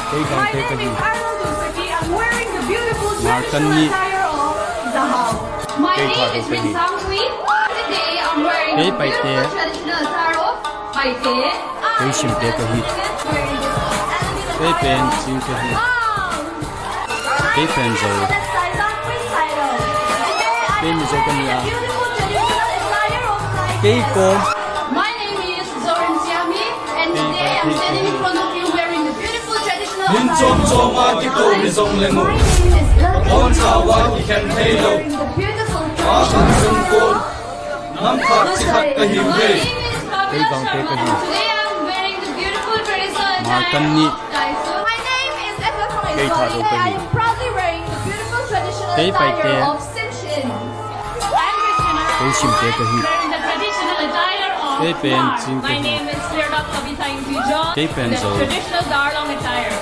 My name is I'm wearing the beautiful traditional attire of Zahao. My name is Miss Varsity. Today I'm wearing the beautiful traditional attire of Paite. My name is Mizoram, and today I'm standing in front of you wearing the beautiful traditional attire of Paite. My name is wearing the beautiful traditional attire of My name is promotional, and today I'm wearing the beautiful traditional attire of Daiso. My name is Kuki-Zo, and I am proudly wearing the beautiful traditional attire of Chikim. I'm wearing the traditional attire of My name is the traditional Darlong attire.